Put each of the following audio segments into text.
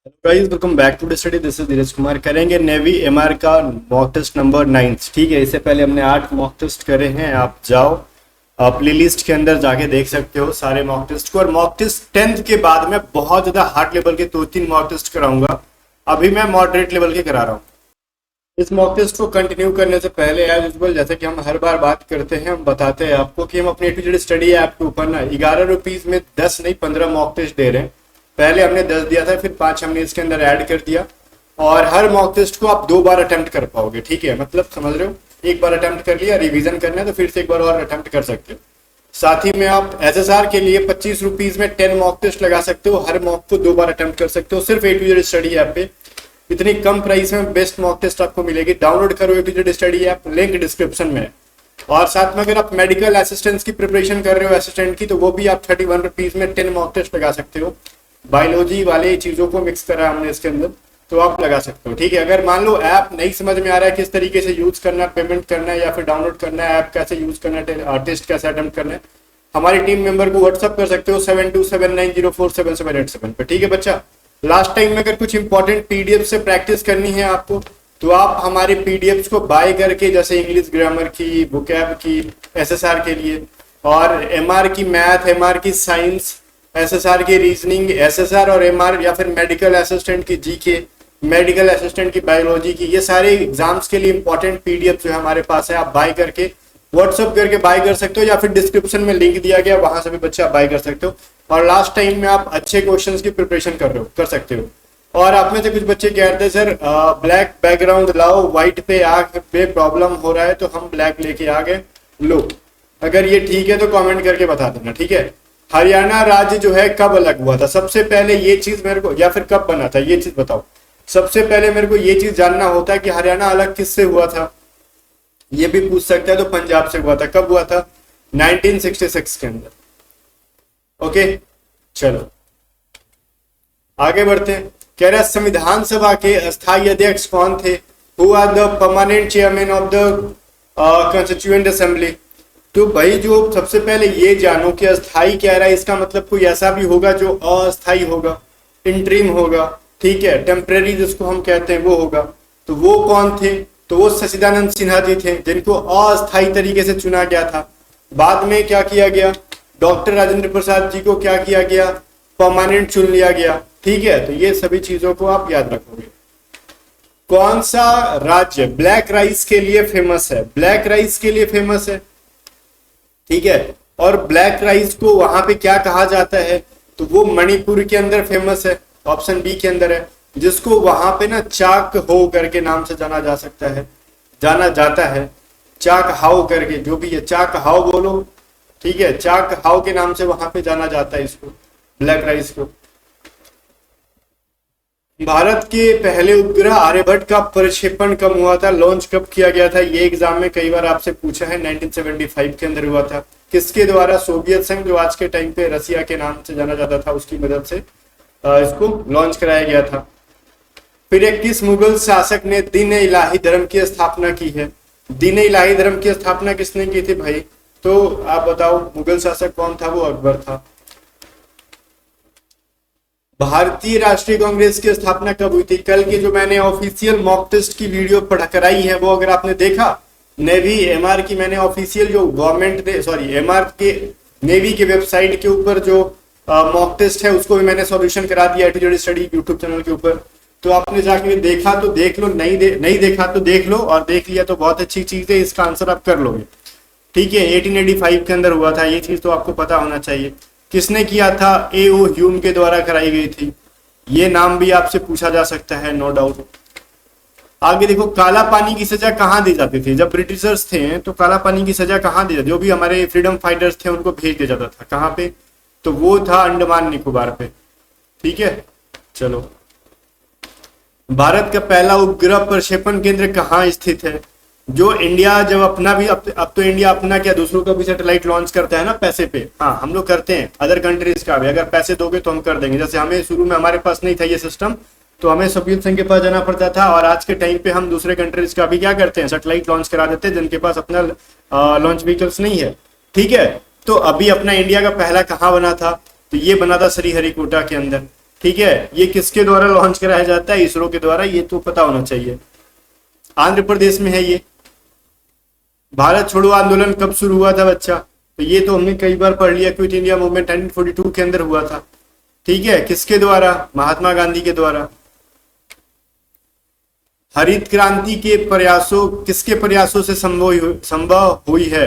Guys welcome back to study. This is Dheeraj Kumar. करेंगे navy MR का mock test number 9। ठीक है, इससे पहले हमने 8 मॉक टेस्ट करे हैं। आप जाओ प्ले लिस्ट के अंदर जाके देख सकते हो सारे मॉक टेस्ट को। और मॉक टेस्ट 10th के बाद मैं बहुत ज्यादा हार्ड लेवल के 2-3 मॉक टेस्ट कराऊंगा। अभी मैं मॉडरेट लेवल के करा रहा हूँ। इस मॉक टेस्ट को कंटिन्यू करने से पहले एज यूजुअल जैसे कि हम हर बार बात करते हैं, हम बताते हैं आपको कि हम अपने A to Z study app के ऊपर ना 11 रुपीज में 10 नहीं 15 मॉक टेस्ट दे रहे हैं। पहले हमने 10 दिया था, फिर 5 हमने इसके अंदर ऐड कर दिया। और हर मॉक टेस्ट को आप 2 बार अटेम्प्ट कर पाओगे। ठीक है, मतलब समझ रहे हो, एक बार अटेम्प्ट कर लिया, रिवीजन करना है तो फिर से एक बार और अटेम्प्ट कर सकते हो। साथ ही में आप SSR के लिए 25 रुपीज में 10 मॉक टेस्ट लगा सकते हो। हर मॉक को 2 बार अटेम्प्ट कर सकते हो सिर्फ A to Z study app पे। इतनी कम प्राइस में बेस्ट मॉक टेस्ट आपको मिलेगी। डाउनलोड करो A to Z study app, link description में है। और साथ में अगर आप मेडिकल असिस्टेंस की प्रिपरेशन कर रहे हो असिस्टेंट की, तो वो भी आप 31 रुपीज में 10 मॉक टेस्ट लगा सकते हो। बायोलॉजी वाले चीजों को मिक्स करा हमने इसके अंदर, तो आप लगा सकते हो। ठीक है, अगर मान लो ऐप नहीं समझ में आ रहा है किस तरीके से यूज करना है, पेमेंट करना है या फिर डाउनलोड करना है, ऐप कैसे यूज करना है, टेस्ट कैसे अटेम्प्ट करना है, हमारी टीम मेंबर को व्हाट्सअप कर सकते हो 7279047787 पे। ठीक है बच्चा, लास्ट टाइम में अगर कुछ इंपॉर्टेंट पीडीएफ से प्रैक्टिस करनी है आपको, तो आप हमारे पीडीएफ को बाय करके, जैसे इंग्लिश ग्रामर की, वोकैब की, एसएसआर के लिए, और एमआर की मैथ, एमआर की साइंस, एसएसआर की रीजनिंग, एसएसआर और एमआर या फिर मेडिकल असिस्टेंट की जीके, मेडिकल असिस्टेंट की बायोलॉजी की, ये सारे एग्जाम्स के लिए इंपॉर्टेंट पीडीएफ जो है हमारे पास है। आप बाय करके व्हाट्सअप करके बाय कर सकते हो, या फिर डिस्क्रिप्शन में लिंक दिया गया वहां से भी बच्चा बाय कर सकते हो। और लास्ट टाइम में आप अच्छे क्वेश्चंस की प्रिपरेशन कर सकते हो। और आप में से कुछ बच्चे कह रहे थे सर ब्लैक बैकग्राउंड लाओ, व्हाइट पे आंख पे प्रॉब्लम हो रहा है, तो हम ब्लैक लेके आ गए। लो, अगर ये ठीक है तो कमेंट करके बता देना। ठीक है, हरियाणा राज्य जो है कब अलग हुआ था सबसे पहले, ये चीज मेरे को, या फिर कब बना था ये चीज बताओ। सबसे पहले मेरे को ये चीज जानना होता है कि हरियाणा अलग किससे हुआ था। ये भी पूछ सकता है, तो पंजाब से हुआ था। कब हुआ था? 1966 के अंदर। ओके, चलो आगे बढ़ते हैं। कह रहा है संविधान सभा के अस्थायी अध्यक्ष कौन थे? Who are the permanent chairman of the constituent assembly. तो भाई जो सबसे पहले ये जानो कि अस्थाई कह रहा है, इसका मतलब कोई ऐसा भी होगा जो अस्थाई होगा, इंटरिम होगा। ठीक है, टेम्परेरी जिसको हम कहते हैं वो होगा। तो वो कौन थे? तो वो सचिदानंद सिन्हा जी थे, जिनको अस्थायी तरीके से चुना गया था। बाद में क्या किया गया? डॉक्टर राजेंद्र प्रसाद जी को क्या किया गया? परमानेंट चुन लिया गया। ठीक है, तो ये सभी चीजों को आप याद रखोगे। कौन सा राज्य ब्लैक राइस के लिए फेमस है? ब्लैक राइस के लिए फेमस है। ठीक है, और ब्लैक राइस को वहां पे क्या कहा जाता है? तो वो मणिपुर के अंदर फेमस है, ऑप्शन बी के अंदर है, जिसको वहां पे ना चाक हो करके नाम से जाना जाता है। चाक हाउ करके, जो भी है, चाक हाउ बोलो। ठीक है, चाक हाउ के नाम से वहां पे जाना जाता है इसको, ब्लैक राइस को। भारत के पहले उपग्रह आर्यभट्ट का प्रक्षेपण कब हुआ था? लॉन्च कब किया गया था? ये एग्जाम में कई बार आपसे पूछा है। 1975 के अंदर हुआ था। किसके द्वारा? सोवियत संघ, जो आज के टाइम पे रसिया के नाम से जाना जाता था, उसकी मदद से इसको लॉन्च कराया गया था। फिर एक किस मुगल शासक ने दीन इलाही धर्म की स्थापना की है? दीन इलाही धर्म की स्थापना किसने की थी भाई? तो आप बताओ, मुगल शासक कौन था? वो अकबर था। भारतीय राष्ट्रीय कांग्रेस की स्थापना कब हुई थी? कल की जो मैंने ऑफिशियल मॉक टेस्ट की वीडियो पढ़ा कराई है, वो अगर आपने देखा, नेवी एमआर की मैंने ऑफिशियल जो गवर्नमेंट ने, सॉरी एमआर के नेवी के वेबसाइट के ऊपर जो मॉक टेस्ट है, उसको भी मैंने सॉल्यूशन करा दिया A to Z study YouTube channel के ऊपर। तो आपने जाके देखा तो देख लो, नहीं देखा तो देख लो, और देख लिया तो बहुत अच्छी चीज है, इसका आंसर आप कर लोगे। ठीक है, 1885 के अंदर हुआ था। ये चीज तो आपको पता होना चाहिए। किसने किया था? A.O. ह्यूम के द्वारा कराई गई थी। ये नाम भी आपसे पूछा जा सकता है, नो डाउट। आगे देखो, काला पानी की सजा कहाँ दी जाती थी? जब ब्रिटिशर्स थे तो काला पानी की सजा कहाँ दी जाती? जो भी हमारे फ्रीडम फाइटर्स थे उनको भेज दिया जाता था। कहाँ पे? तो वो था अंडमान निकोबार पे। ठीक है, चलो। भारत का पहला उपग्रह प्रक्षेपण केंद्र कहाँ स्थित है? जो इंडिया जब अपना भी, अब तो इंडिया अपना क्या दूसरों का भी सैटेलाइट लॉन्च करता है ना पैसे पे। हाँ, हम लोग करते हैं, अदर कंट्रीज का भी। अगर पैसे दोगे तो हम कर देंगे। जैसे हमें शुरू में हमारे पास नहीं था ये सिस्टम, तो हमें सोवियत संघ के पास जाना पड़ता था, और आज के टाइम पे हम दूसरे कंट्रीज का भी क्या करते हैं, सैटेलाइट लॉन्च करा देते हैं, जिनके पास अपना लॉन्च व्हीकल्स नहीं है। ठीक है, तो अभी अपना इंडिया का पहला कहाँ बना था? तो ये बना था श्रीहरिकोटा के अंदर। ठीक है, ये किसके द्वारा लॉन्च कराया जाता है? इसरो के द्वारा, ये तो पता होना चाहिए। आंध्र प्रदेश में है ये। भारत छोड़ो आंदोलन कब शुरू हुआ था बच्चा? तो ये तो हमने कई बार पढ़ लिया, क्विट इंडिया मूवमेंट 1942 के अंदर हुआ था। ठीक है, किसके द्वारा? महात्मा गांधी के द्वारा। हरित क्रांति के प्रयासों, किसके प्रयासों से संभव हुई है?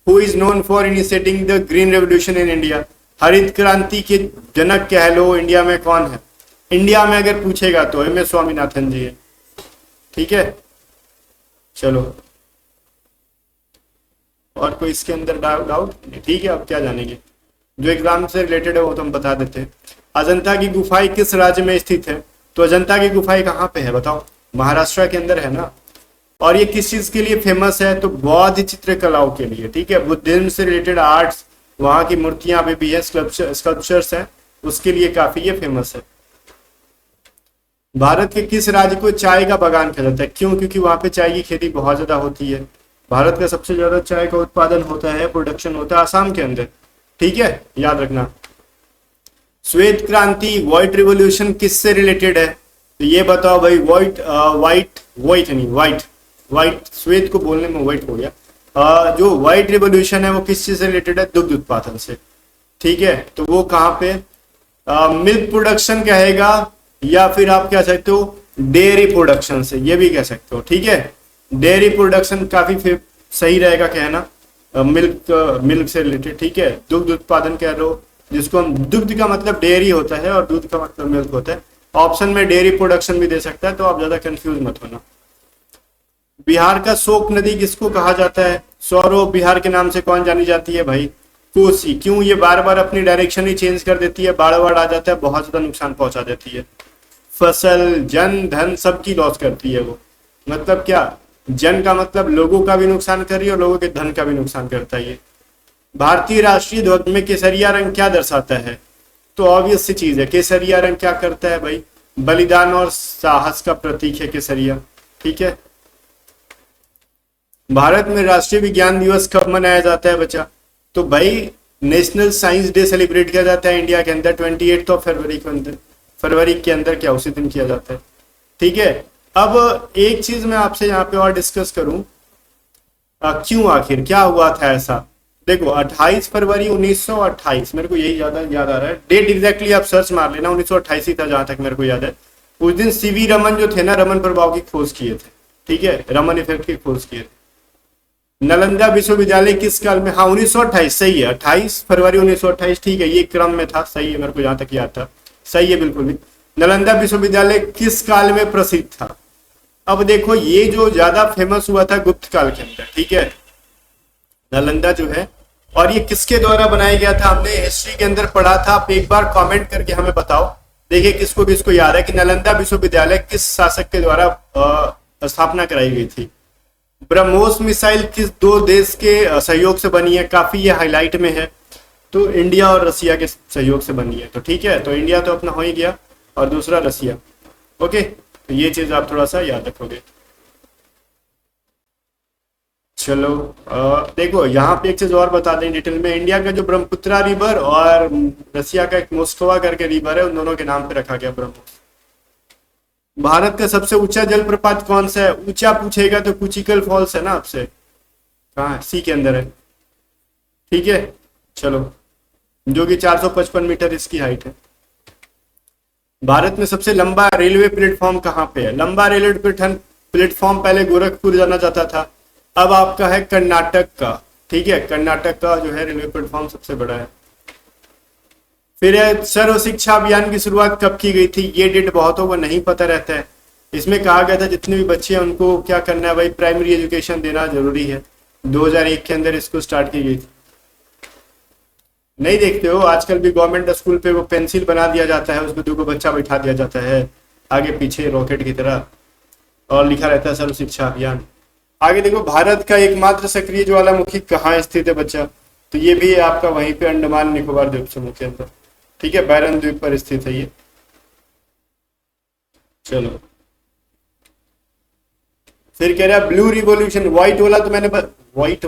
Who is known for initiating the green revolution in India? हरित क्रांति के जनक कह लो इंडिया में कौन है? इंडिया में अगर पूछेगा तो एम एस स्वामीनाथन जी है। ठीक है, चलो और कोई इसके अंदर डाउट? ठीक है, अब क्या जानेंगे? जो एग्जाम से रिलेटेड है वो तो हम बता देते हैं। अजंता की गुफाएं किस राज्य में स्थित है? तो अजंता की गुफाएं कहाँ पे है बताओ? महाराष्ट्र के अंदर है ना। और ये किस चीज के लिए फेमस है? तो बौद्ध चित्रकलाओं के लिए। ठीक है, बुद्धिज्म से रिलेटेड आर्ट्स, वहां की मूर्तियां अभी भी है, स्कल्पचर्स है, उसके लिए काफी ये फेमस है। भारत के किस राज्य को चाय का बागान कहा जाता है? क्यों? क्योंकि वहां पे चाय की खेती बहुत ज्यादा होती है। भारत का सबसे ज्यादा चाय का उत्पादन होता है, प्रोडक्शन होता है आसाम के अंदर। ठीक है, याद रखना। श्वेत क्रांति, व्हाइट रिवॉल्यूशन किससे रिलेटेड है? तो ये बताओ भाई। व्हाइट, श्वेत को बोलने में व्हाइट हो गया। जो व्हाइट रिवॉल्यूशन है वो किस चीज से रिलेटेड है? दुग्ध उत्पादन से। ठीक है, तो वो कहाँ पे? मिल्क प्रोडक्शन कहेगा, या फिर आप कह सकते हो डेयरी प्रोडक्शन से, ये भी कह सकते हो। ठीक है, डेयरी प्रोडक्शन काफी सही रहेगा कहना, मिल्क से रिलेटेड। ठीक है, दुग्ध उत्पादन कह लो, जिसको हम, दुग्ध का मतलब डेयरी होता है और दूध का मतलब मिल्क होता है। ऑप्शन में डेयरी प्रोडक्शन भी दे सकता है, तो आप ज्यादा कंफ्यूज मत होना। बिहार का शोक नदी किसको कहा जाता है? सौरो बिहार के नाम से कौन जानी जाती है भाई? कोसी। क्यों? ये बार बार अपनी डायरेक्शन ही चेंज कर देती है, बाढ़ बाढ़ आ जाता है, बहुत ज्यादा नुकसान पहुंचा देती है, फसल जन धन सबकी लॉस करती है वो। मतलब क्या? जन का मतलब लोगों का भी नुकसान कर रही है और लोगों के धन का भी नुकसान करता है ये। भारतीय राष्ट्रीय ध्वज में केसरिया रंग क्या दर्शाता है? तो ऑब्वियस सी चीज है, केसरिया रंग क्या करता है भाई? बलिदान और साहस का प्रतीक है केसरिया। ठीक है, भारत में राष्ट्रीय विज्ञान दिवस कब मनाया जाता है बच्चा? तो भाई नेशनल साइंस डे सेलिब्रेट किया जाता है इंडिया के अंदर 28 फरवरी के अंदर। फरवरी के अंदर क्या उसी दिन किया जाता है। ठीक है, अब एक चीज मैं आपसे यहाँ पे और डिस्कस करूं, क्यों आखिर क्या हुआ था ऐसा? देखो 28 फरवरी 1928, मेरे को यही ज्यादा याद आ रहा है, डेट एग्जैक्टली आप सर्च मार लेना, 1928 ही था जहां तक मेरे को याद है। उस दिन सीवी रमन जो थे ना, रमन प्रभाव की खोज किए थे। ठीक है, रमन इफेक्ट की खोज किए थे। नालंदा विश्वविद्यालय किस काल में? हाँ 1928 सही है, 28 फरवरी 1928। ठीक है, ये क्रम में था, सही है, मेरे को जहां तक याद था, सही है बिल्कुल भी। नालंदा विश्वविद्यालय किस काल में प्रसिद्ध था? अब देखो ये जो ज्यादा फेमस हुआ था गुप्त काल के अंदर। ठीक है, नालंदा जो है, और ये किसके द्वारा बनाया गया था? हमने हिस्ट्री के अंदर पढ़ा था, आप एक बार कमेंट करके हमें बताओ। देखिए किसको किसको याद है कि नालंदा विश्वविद्यालय किस शासक के द्वारा स्थापना कराई गई थी? ब्रह्मोस मिसाइल किस दो देश के सहयोग से बनी है? काफी ये हाईलाइट में है, तो इंडिया और रसिया के सहयोग से बनी है। तो ठीक है, तो इंडिया तो अपना हो ही गया और दूसरा रसिया। ओके, तो ये चीज आप थोड़ा सा याद रखोगे। चलो देखो यहाँ पे एक चीज और बता दें डिटेल में, इंडिया का जो ब्रह्मपुत्रा रिवर और रसिया का एक मोस्कवा करके रिवर है, उन दोनों के नाम पे रखा गया ब्रह्मपुत्र। भारत का सबसे ऊंचा जलप्रपात कौन सा है? ऊंचा पूछेगा तो कुचिकल फॉल्स है ना आपसे, कहाँ है? सी के अंदर है। ठीक है, चलो, जो कि 455 मीटर इसकी हाइट है। भारत में सबसे लंबा रेलवे प्लेटफॉर्म कहाँ पे है? लंबा रेलवे प्लेटफॉर्म पहले गोरखपुर जाना जाता था, अब आपका है कर्नाटक का। ठीक है, कर्नाटक का जो है रेलवे प्लेटफॉर्म सबसे बड़ा है। फिर सर्व शिक्षा अभियान की शुरुआत कब की गई थी? ये डेट बहुतों को नहीं पता रहता है। इसमें कहा गया था जितने भी बच्चे हैं उनको क्या करना है भाई, प्राइमरी एजुकेशन देना जरूरी है। 2001 के अंदर इसको स्टार्ट की गई थी। नहीं देखते हो आजकल भी गवर्नमेंट स्कूल पे वो पेंसिल बना दिया जाता है, उसको दो बच्चा बैठा दिया जाता है आगे पीछे रॉकेट की तरह, और लिखा रहता है सर्व शिक्षा अभियान। आगे देखो, भारत का एकमात्र सक्रिय ज्वालामुखी कहाँ स्थित है बच्चा? तो ये भी आपका वहीं पे अंडमान निकोबार द्वीप समूह के अंदर। ठीक है, बैरन द्वीप पर स्थित है ये। चलो, फिर कह रहा है ब्लू रिवॉल्यूशन, व्हाइट वाला तो मैंने व्हाइट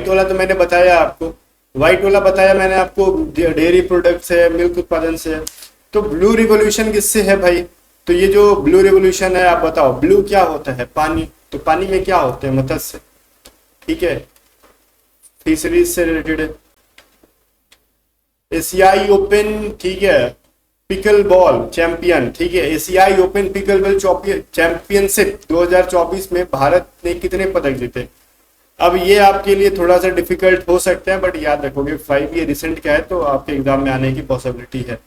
वाला तो मैंने बताया आपको, व्हाइट वाला बताया मैंने आपको, डेयरी प्रोडक्ट से, मिल्क उत्पादन से। तो ब्लू रिवॉल्यूशन किससे है भाई? तो ये जो ब्लू रिवॉल्यूशन है, आप बताओ ब्लू क्या होता है? पानी। तो पानी में क्या होते हैं? मत्स्य, ठीक है, फिशरीज से रिलेटेड है। एशियाई ओपन, ठीक है, पिकल बॉल चैंपियन, ठीक है, एशियाई ओपन पिकल बॉल चैंपियनशिप 2024 में भारत ने कितने पदक जीते? अब ये आपके लिए थोड़ा सा डिफिकल्ट हो सकता है, बट याद रखोगे 5 ये रिसेंट का है, तो आपके एग्जाम में आने की पॉसिबिलिटी है।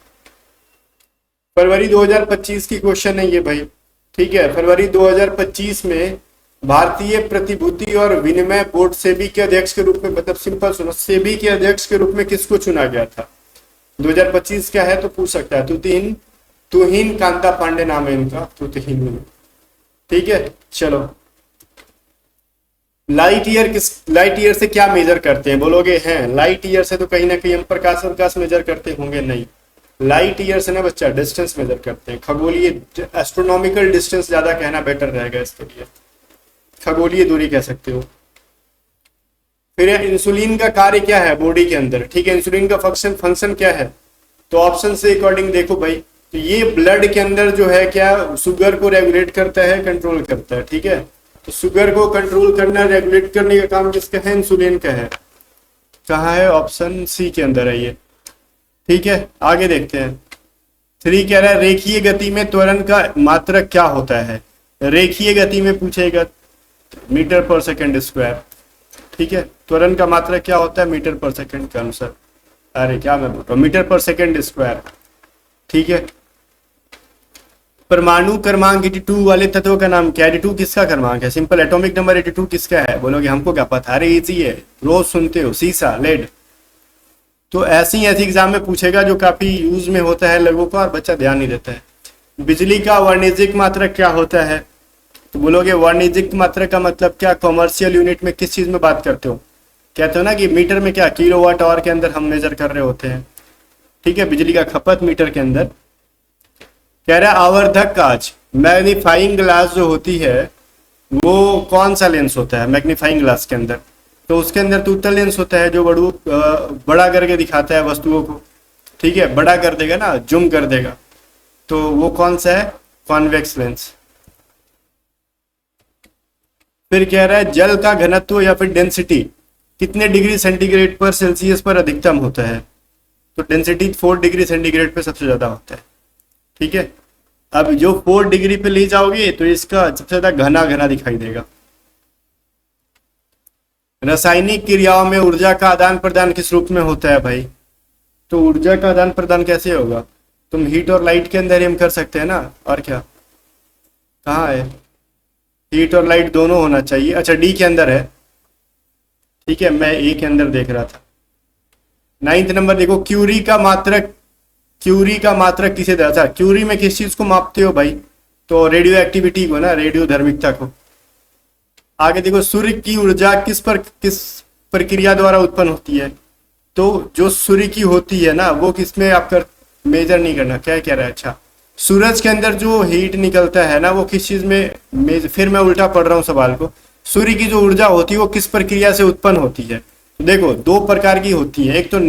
फरवरी 2025 की क्वेश्चन है ये भाई, ठीक है। फरवरी 2025 में भारतीय प्रतिभूति और विनिमय बोर्ड सेबी के अध्यक्ष के रूप में, मतलब सिंपल सुनो, सेबी के अध्यक्ष के रूप में किसको चुना गया था? 2025 क्या है तो पूछ सकता है। तुहिन कांता पांडे नाम है इनका, तुहिन, ठीक है। चलो, लाइट ईयर से क्या मेजर करते हैं बोलोगे? हैं लाइट ईयर से तो कहीं ना कहीं हम प्रकाश मेजर करते होंगे? नहीं, लाइट ईयर से ना बच्चा डिस्टेंस मेजर करते हैं, खगोलीय, एस्ट्रोनॉमिकल डिस्टेंस ज्यादा कहना बेटर रहेगा इसके लिए, खगोलीय दूरी कह सकते हो। फिर इंसुलिन का कार्य क्या है बॉडी के अंदर? ठीक है, इंसुलिन का फंक्शन क्या है? तो ऑप्शन से अकॉर्डिंग देखो भाई, तो ये ब्लड के अंदर जो है क्या शुगर को रेगुलेट करता है, कंट्रोल करता है, ठीक है। तो शुगर को कंट्रोल करना, रेगुलेट करने का काम किसका है? इंसुलिन का है। कहाँ है? ऑप्शन सी के अंदर है ये, ठीक है। आगे देखते हैं। 3 कह रहा है रेखीय गति में त्वरण का मात्रक क्या होता है? रेखीय गति में पूछेगा मीटर पर सेकंड स्क्वायर, ठीक है। त्वरण का मात्रक क्या होता है? मीटर पर सेकंड के अनुसार, अरे क्या मैं बोल रहा हूँ, मीटर पर सेकंड स्क्वायर, ठीक है। परमाणु क्रमांक 82 वाले तत्व का नाम क्या है? 82 किसका क्रमांक है? सिंपल, एटॉमिक नंबर 82 किसका है? बोलोगे हमको क्या पता, अरे इजी है, रोज सुनते हो, सीसा, लेड। तो ऐसी एग्जाम में पूछेगा जो काफी यूज में होता है लोगों का और बच्चा ध्यान नहीं देता है। बिजली का वाणिज्यिक मात्रक क्या होता है? तो बोलोगे वाणिज्यिक मात्रक का मतलब क्या? कॉमर्शियल यूनिट में किस चीज में बात करते हो? कहते हो ना कि मीटर में क्या, किलोवाट आवर के अंदर हम मेजर कर रहे होते हैं, ठीक है, बिजली का खपत मीटर के अंदर। कह रहा है आवर्धक कांच, मैग्नीफाइंग ग्लास जो होती है वो कौन सा लेंस होता है मैग्नीफाइंग ग्लास के अंदर? तो उसके अंदर तो उत्तल लेंस होता है जो बड़ा करके दिखाता है वस्तुओं को, ठीक है, बड़ा कर देगा ना, जूम कर देगा, तो वो कौन सा है? Convex lens. फिर कह रहा है जल का घनत्व या फिर डेंसिटी कितने डिग्री सेंटीग्रेड पर सेल्सियस पर अधिकतम होता है? तो डेंसिटी 4 डिग्री सेंटीग्रेड पे सबसे ज्यादा होता है, ठीक है। अब जो 4 डिग्री पे ले जाओगे तो इसका सबसे ज्यादा घना घना दिखाई देगा। रासायनिक क्रियाओं में ऊर्जा का आदान प्रदान किस रूप में होता है भाई? तो ऊर्जा का आदान प्रदान कैसे होगा? तुम हीट और लाइट के अंदर ही हम कर सकते हैं ना, और क्या? कहाँ है? हीट और लाइट दोनों होना चाहिए। अच्छा, डी के अंदर है, ठीक है, मैं ए के अंदर देख रहा था। 9th नंबर देखो, क्यूरी का मात्रक किसे दे? अच्छा, क्यूरी में किस चीज को मापते हो भाई? तो रेडियो एक्टिविटी को ना, रेडियो धर्मिकता को। आगे देखो, सूर्य की ऊर्जा किस प्रक्रिया द्वारा उत्पन्न होती है? तो जो सूर्य की होती है ना वो किसमें आप मेजर नहीं करना, क्या कह रहा है? अच्छा, सूरज के अंदर जो हीट निकलता है ना वो किस चीज में फिर मैं उल्टा पढ़ रहा हूँ सवाल को। सूर्य की जो ऊर्जा होती है वो किस प्रक्रिया से उत्पन्न होती है? तो देखो 2 प्रकार की होती है, एक तो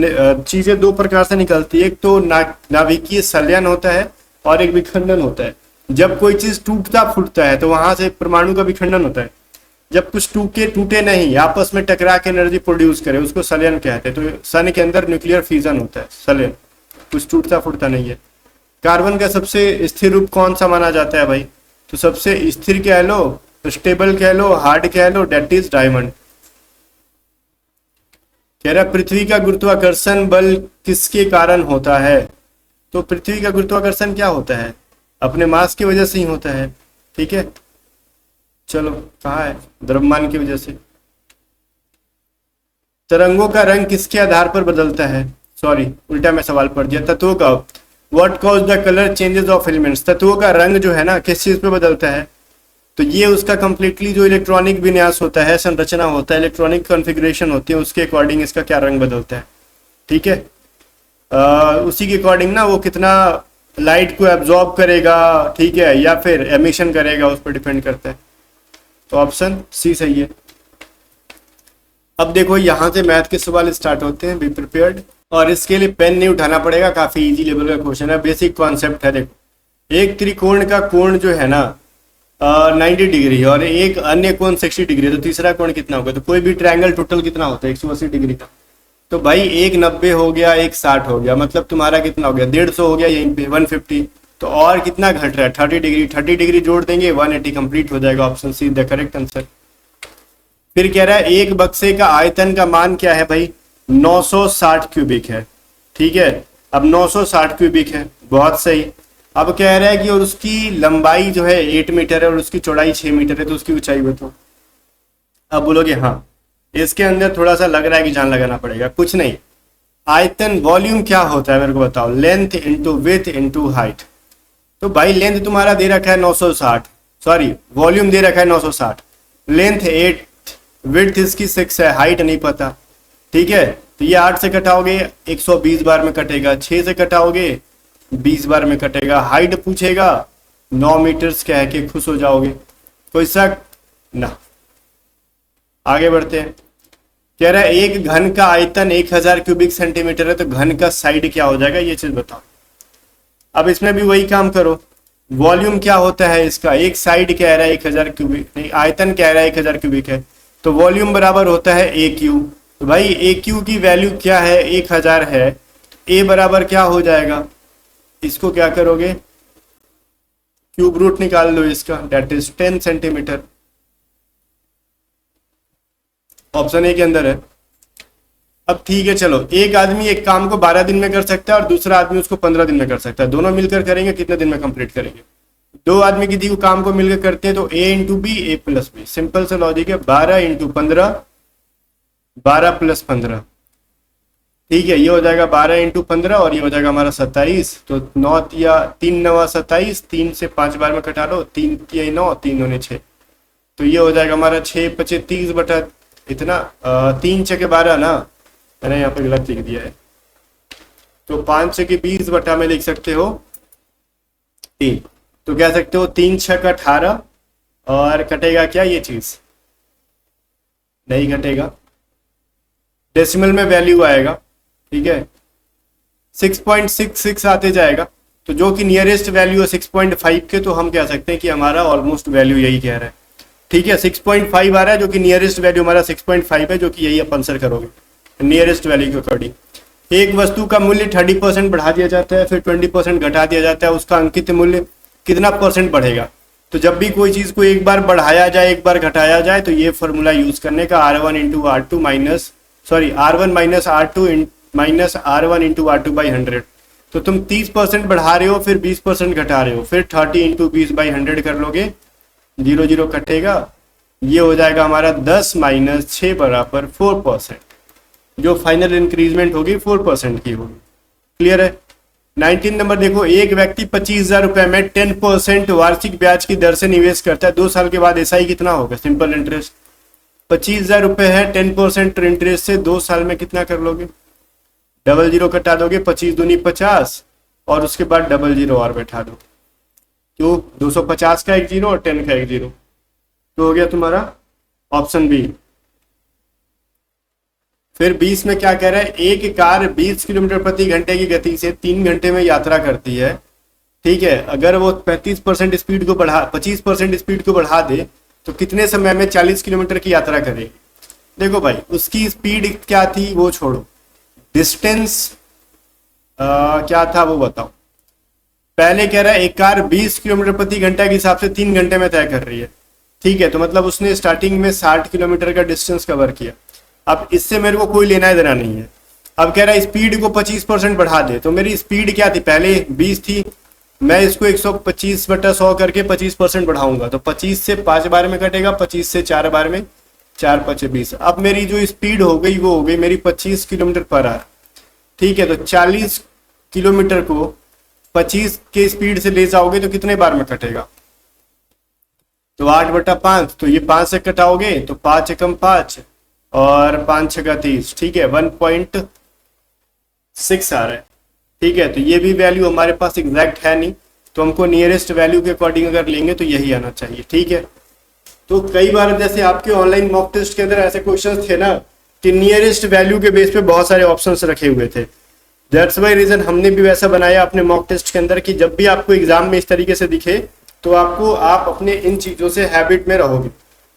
चीजें 2 प्रकार से निकलती है, एक तो नाभिकीय संलयन होता है और एक विखंडन होता है। जब कोई चीज टूटता फूटता है तो वहां से परमाणु का विखंडन होता है। जब कुछ टूटे नहीं, आपस में टकरा के एनर्जी प्रोड्यूस करे, उसको संलयन कहते हैं। तो सन के अंदर न्यूक्लियर फ्यूजन होता है, संलयन, कुछ टूटता फूटता नहीं है। कार्बन का सबसे स्थिर रूप कौन सा माना जाता है भाई? तो सबसे स्थिर कह लो, स्टेबल कह लो, हार्ड कह लो, डेट इज डायमंड। कह रहा पृथ्वी का गुरुत्वाकर्षण बल किसके कारण होता है? तो पृथ्वी का गुरुत्वाकर्षण क्या होता है? अपने मास की वजह से ही होता है, ठीक है। चलो, कहाँ है? द्रव्यमान की वजह से। तरंगों का रंग किसके आधार पर बदलता है? सॉरी, उल्टा मैं सवाल पढ़ दिया। तत्वों का, what cause the colour changes of elements, तत्वों का रंग जो है ना किस चीज पे बदलता है? तो ये उसका कंप्लीटली जो इलेक्ट्रॉनिक विन्यास होता है, संरचना होता है, इलेक्ट्रॉनिक कॉन्फ़िगरेशन होती है, उसके अकॉर्डिंग इसका क्या रंग बदलता है, ठीक है। उसी के अकॉर्डिंग ना वो कितना लाइट को एब्जॉर्ब करेगा, ठीक है, या फिर एमिशन करेगा, उस पर डिपेंड करता है। तो ऑप्शन सी सही है। अब देखो यहाँ से मैथ के सवाल स्टार्ट होते हैं, बी प्रिपेयर्ड। और इसके लिए पेन नहीं उठाना पड़ेगा, काफी इजी लेवल का क्वेश्चन है, बेसिक कॉन्सेप्ट है। देखो एक त्रिकोण का कोण जो है ना 90 डिग्री और एक अन्य कोण 60 डिग्री, तो तीसरा कोण कितना होगा? तो कोई भी ट्रायंगल टोटल कितना होता है 180 डिग्री का। तो भाई एक 90 हो गया, एक 60 हो गया, मतलब तुम्हारा कितना हो गया 150 हो गया यहीं पे 150। तो और कितना घट रहा है 30 डिग्री, 30 डिग्री जोड़ देंगे 180 कंप्लीट हो जाएगा। Option see the correct answer. फिर कह रहा है एक बक्से का आयतन का मान क्या है भाई? 960 क्यूबिक है। ठीक है, अब 960 क्यूबिक है, बहुत सही। अब कह रहा है कि और उसकी लंबाई जो है 8 मीटर है और उसकी चौड़ाई 6 मीटर है, तो उसकी ऊंचाई बताओ। अब बोलोगे हाँ, इसके अंदर थोड़ा सा लग रहा है कि जान लगाना पड़ेगा। कुछ नहीं, आयतन वॉल्यूम क्या होता है मेरे को बताओ? Length into width into height. तो भाई लेंथ तुम्हारा दे रखा है 960, सॉरी वॉल्यूम दे रखा है 960, लेंथ 8, विड्थ इसकी 6 है, हाइट नहीं पता। ठीक है, तो ये 8 से कटाओगे 120 बार में कटेगा, 6 से कटाओगे 20 बार में कटेगा, हाइट पूछेगा 9 मीटर्स कह के खुश हो जाओगे। कोई शक ना। आगे बढ़ते हैं। कह रहा है एक घन का आयतन 1000 क्यूबिक सेंटीमीटर है, तो घन का साइड क्या हो जाएगा ये चीज बताओ। अब इसमें भी वही काम करो, वॉल्यूम क्या होता है इसका? एक साइड कह रहा है 1000 क्यूबिक, नहीं आयतन कह रहा है 1000 क्यूबिक है, तो वॉल्यूम बराबर होता है ए क्यू। तो भाई ए क्यू की वैल्यू क्या है? 1000 है, तो ए बराबर क्या हो जाएगा? इसको क्या करोगे? क्यूब रूट निकाल लो इसका, that is 10 centimetre. Option A के अंदर है। अब ठीक है, चलो एक आदमी एक काम को 12 दिन में कर सकता है और दूसरा आदमी उसको 15 दिन में कर सकता है, दोनों मिलकर करेंगे कितने दिन में कंप्लीट करेंगे? दो आदमी किसी को काम को मिलकर करते हैं तो ए इंटू बी, ए प्लस बी, सिंपल सा लॉजिक है। 12 इंटू 15, 12 प्लस 15, ठीक है, ये हो जाएगा 12 इंटू 15 और ये हो जाएगा हमारा 27। तो 9 या 3 9 27, 3 से 5 बार में कटा लो, 3 या 9, 3 9 6, तो ये हो जाएगा हमारा 6 25 30 बटा इतना 3 6 के 12 ना, मैंने यहाँ पे गलत लिख दिया है, तो 5 6 के 20 बटा में लिख सकते हो 3, तो कह सकते हो 3 6 का 18 और कटेगा क्या ये चीज? नहीं कटेगा, डेसिमल में वैल्यू आएगा। ठीक है, 6.66 आते जाएगा, तो जो कि नियरेस्ट वैल्यू है 6.5 के, तो हम कह सकते हैं कि हमारा ऑलमोस्ट वैल्यू यही कह रहा है। ठीक है, 6.5 आ रहा है, जो कि नियरेस्ट वैल्यू हमारा 6.5 है, जो कि यही अपन आंसर करोगे नियरेस्ट वैल्यू के अकॉर्डिंग। एक वस्तु का मूल्य 30% बढ़ा दिया जाता है, फिर 20% घटा दिया जाता है, उसका अंकित मूल्य कितना परसेंट बढ़ेगा? तो जब भी कोई चीज को एक बार बढ़ाया जाए एक बार घटाया जाए, तो ये फॉर्मूला यूज करने का R1 into R2 minus R1 minus R2 minus R1 into R2 by 100। तो तुम 30% बढ़ा रहे हो, फिर 20% घटा रहे हो, फिर 30 इंटू 20 बाई 100 कर लोगे, 0 0 कटेगा, ये हो जाएगा हमारा 10 माइनस 6 बराबर 4%। जो फाइनल इंक्रीजमेंट होगी 4% की होगी। क्लियर है? 19 नंबर देखो, एक व्यक्ति 25,000 रुपए में 10% वार्षिक ब्याज की दर से निवेश करता है, 2 साल के बाद एसआई कितना होगा? सिंपल इंटरेस्ट 25,000 रुपए है, 10% इंटरेस्ट से 2 साल में कितना कर लोगे? 00 कटा दोगे, 25 दूनी 50 और उसके बाद 00 और बैठा दो, क्यों? 250 का एक जीरो और 10 का एक जीरो, तो हो गया तुम्हारा ऑप्शन बी। फिर 20 में क्या कह रहा है? एक कार 20 किलोमीटर प्रति घंटे की गति से 3 घंटे में यात्रा करती है। ठीक है, अगर वो 25% स्पीड को बढ़ा दे तो कितने समय में 40 किलोमीटर की यात्रा करेगी? देखो भाई, उसकी स्पीड क्या थी वो छोड़ो, डिस्टेंस क्या था वो बताओ। पहले कह रहा है एक कार 20 किलोमीटर प्रति घंटा के हिसाब से 3 घंटे में तय कर रही है। ठीक है, तो मतलब उसने स्टार्टिंग में 60 किलोमीटर का डिस्टेंस कवर किया। अब इससे मेरे को कोई लेना देना नहीं है। अब कह रहा है स्पीड को 25% बढ़ा दे, तो मेरी स्पीड क्या थी? पहले 20 थी, मैं इसको 125/100 करके 25% बढ़ाऊंगा, तो 25 से 5 बार में कटेगा, 25 से 4 बार में, 4 5 20। अब मेरी जो स्पीड हो गई वो हो गई मेरी 25 किलोमीटर पर आवर। ठीक है, तो 40 किलोमीटर को 25 के स्पीड से ले जाओगे तो कितने बार में कटेगा? तो 8/5, तो ये 5 से कटाओगे तो 5 एकम 5 और 5 6 30। ठीक है, 1.6 आ रहा है। ठीक है, तो ये भी वैल्यू हमारे पास एग्जैक्ट है नहीं, तो हमको नियरेस्ट वैल्यू के अकॉर्डिंग अगर लेंगे तो यही आना चाहिए। ठीक है, तो कई बार जैसे आपके ऑनलाइन मॉक टेस्ट के अंदर ऐसे क्वेश्चंस थे ना कि नियरेस्ट वैल्यू के बेस पे बहुत सारे ऑप्शंस रखे हुए थे, दैट्स वाई रीजन हमने भी वैसा बनाया अपने मॉक टेस्ट के अंदर कि जब भी आपको एग्जाम में इस तरीके से दिखे तो आपको आप अपने इन चीज़ों से हैबिट में रहोगे।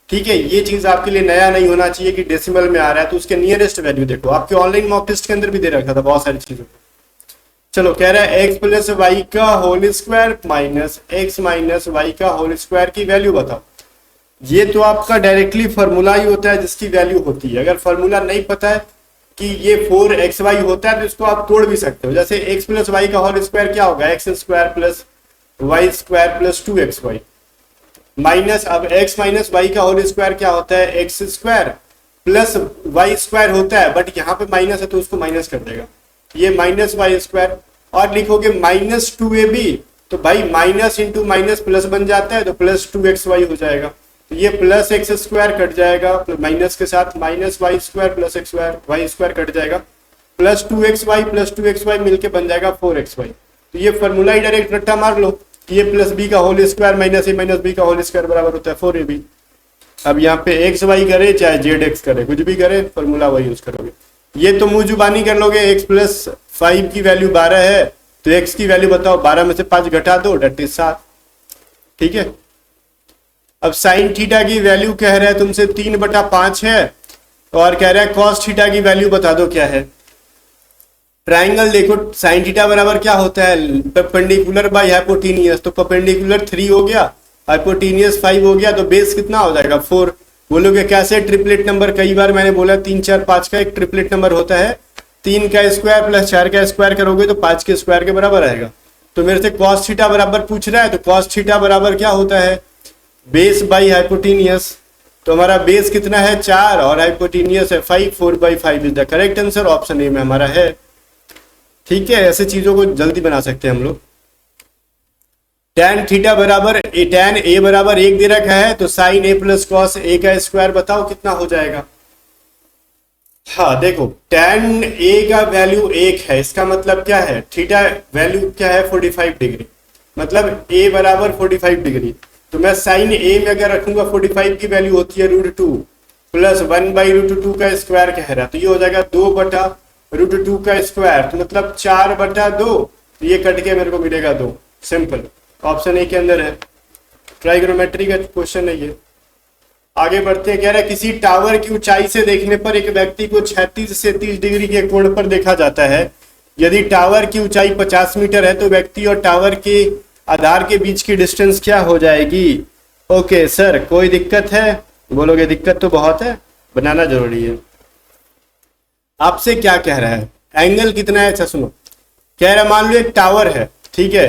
ठीक है, ये चीज़ आपके लिए नया नहीं होना चाहिए कि डेसिमल में आ रहा है तो उसके नियरेस्ट वैल्यू देखो। आपके ऑनलाइन मॉक टेस्ट के अंदर भी दे रखा था बहुत सारी चीज़ों को। चलो कह रहा है एक्स प्लस वाई का whole square minus X minus Y का होल स्क्वायर की वैल्यू बताओ। ये तो आपका डायरेक्टली फॉर्मूला ही होता है जिसकी वैल्यू होती है। अगर फॉर्मूला नहीं पता है कि ये 4xy होता है तो इसको आप तोड़ भी सकते हो। जैसे x प्लस वाई का होल स्क्वायर क्या होगा, X square plus Y square plus 2xy minus, अब x माइनस वाई का होल स्क्वायर क्या होता है, X square plus Y square होता है, बट यहाँ पे माइनस है तो उसको माइनस कर देगा, ये माइनस वाई स्क्वायर। और लिखोगे माइनस 2ab तो भाई माइनस इंटू माइनस प्लस बन जाता है तो प्लस 2xy हो जाएगा। तो ये प्लस एक्स स्क्वायर कट जाएगा माइनस के साथ, minus Y square plus X square Y square cut जाएगा, प्लस 2xy मिलके बन जाएगा 4xy। तो ये फॉर्मूला ही डायरेक्ट रट्टा मार लो कि ये प्लस बी का होल स्क्वायर माइनस ए माइनस बी का होल स्क्वायर बराबर होता है 4ab। अब यहाँ पे एक्स वाई करे चाहे जेड एक्स करे कुछ भी करे फॉर्मूला वही यूज करोगे। ये तो मुंह जुबानी कर लोगे, एक्स प्लस 5 की वैल्यू 12 है तो एक्स की वैल्यू बताओ, 12 में से 5 घटा दो डेट इज 7। ठीक है, अब साइन थीटा की वैल्यू कह रहा है तुमसे 3/5 है और कह रहा है कॉस थीटा की वैल्यू बता दो क्या है। ट्राइंगल देखो, साइन थीटा बराबर क्या होता है, परपेंडिकुलर बाय हाइपोटेनियस, तो परपेंडिकुलर 3 हो गया, हाइपोटेनियस 5 हो गया, तो बेस कितना हो जाएगा 4। बोलोगे कैसे ट्रिपलेट नंबर, कई बार मैंने बोला 3 4 5 का एक ट्रिपलेट नंबर होता है, 3 का स्क्वायर प्लस 4 का स्क्वायर करोगे तो 5 के स्क्वायर के बराबर आएगा। तो मेरे से कॉस थीटा बराबर पूछ रहा है तो कॉस थीटा बराबर क्या होता है, बेस बाई हाइपोटेनियस। तो हमारा बेस कितना है 4 और हाइपोटेनियस है 5, 4/5 is the correct answer, option A में हमारा है। ठीक है, ऐसे चीजों को जल्दी बना सकते हैं हम लोग। tan थीटा बराबर tan a बराबर 1 दे रखा है तो sine a plus cos a का स्क्वायर बताओ कितना हो जाएगा। हाँ देखो, tan a का वैल्यू 1 है, इसका मतलब क्या है, थीटा वैल्यू क्या है 45 डिग्री, मतलब a बराबर 45 डिग्री। तो मैं साइन a में अगर रखूंगा 45 की वैल्यू होती है √2 प्लस 1/√2 का स्क्वायर कह रहा है, तो ये हो जाएगा 2/√2 का स्क्वायर, तो मतलब 4/2, तो ये कट के मेरे को मिलेगा 2। सिंपल, ऑप्शन ए के अंदर है, ट्राइगोनोमेट्री का क्वेश्चन है ये। आगे बढ़ते हैं, कह रहा है किसी टावर की ऊंचाई से देखने पर एक व्यक्ति को 36 से 30 डिग्री के कोण पर देखा जाता है। यदि टावर की ऊंचाई 50 मीटर है तो व्यक्ति और टावर के आधार के बीच की डिस्टेंस क्या हो जाएगी। ओके सर, कोई दिक्कत है, बोलोगे दिक्कत तो बहुत है, बनाना जरूरी है। आपसे क्या कह रहा है, एंगल कितना है। अच्छा सुनो, कह रहा है मान लो एक टावर है, ठीक है,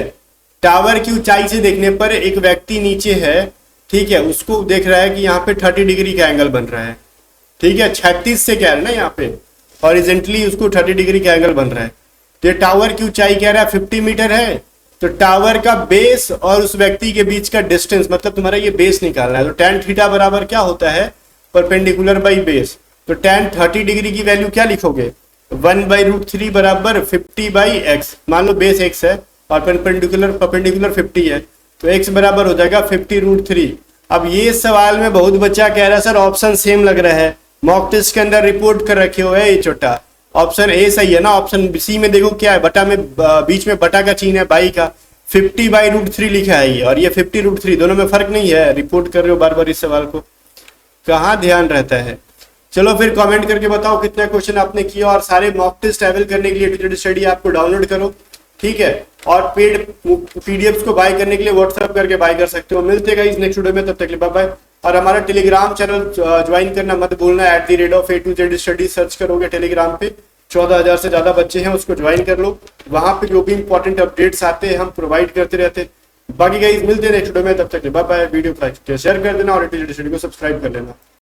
टावर की ऊंचाई से देखने पर एक व्यक्ति नीचे है, ठीक है, उसको देख रहा है कि यहाँ पे 30 डिग्री का एंगल बन रहा है। ठीक है, 36 से कह रहा है ना, यहाँ पे हॉरिजॉन्टली उसको 30 डिग्री का एंगल बन रहा है। तो टावर की ऊंचाई कह रहा है 50 मीटर है, तो टावर का बेस और उस व्यक्ति के बीच का डिस्टेंस, मतलब तुम्हारा ये बेस निकालना है। तो tan थीटा बराबर क्या होता है, परपेंडिकुलर बाई बेस। तो tan 30 डिग्री की वैल्यू क्या लिखोगे, 1/√3 बराबर 50/x। मान लो बेस x है और परपेंडिकुलर 50 है, तो x बराबर हो जाएगा 50√3। अब ये सवाल में बहुत बच्चा कह रहा है सर ऑप्शन सेम लग रहा है, मॉक टेस्ट के अंदर रिपोर्ट कर रखे हो है ये छोटा, ऑप्शन ए सही है ना। ऑप्शन सी में देखो क्या है, बटा में बीच में बटा का चिन्ह है, बाई का 50/√3 लिखा है ये, और ये 50√3, दोनों में फर्क नहीं है। रिपोर्ट कर रहे हो बार बार इस सवाल को, कहाँ ध्यान रहता है। चलो फिर कमेंट करके बताओ कितने क्वेश्चन आपने किया, और सारे मॉक टेस्ट ट्रैवल करने के लिए टू स्टडी आपको डाउनलोड करो, ठीक है, और पेड पीडीएफ्स को बाय करने के लिए व्हाट्सएप करके बाय कर सकते हो। मिलते हैं इस नेक्स्ट वीडियो में, तब तक के लिए बाय बाय। और हमारा टेलीग्राम चैनल ज्वाइन करना मत भूलना, @A2Z स्टडी सर्च करोगे टेलीग्राम पे, 14,000 से ज्यादा बच्चे हैं, उसको ज्वाइन कर लो। वहां पे जो भी इंपॉर्टेंट अपडेट्स आते हैं हम प्रोवाइड करते रहते हैं। बाकी गाइस मिलते हैं नेक्स्ट वीडियो में, तब तक के लिए बाय बाय। वीडियो को लाइक शेयर कर देना और A2Z स्टडी को सब्सक्राइब कर लेना।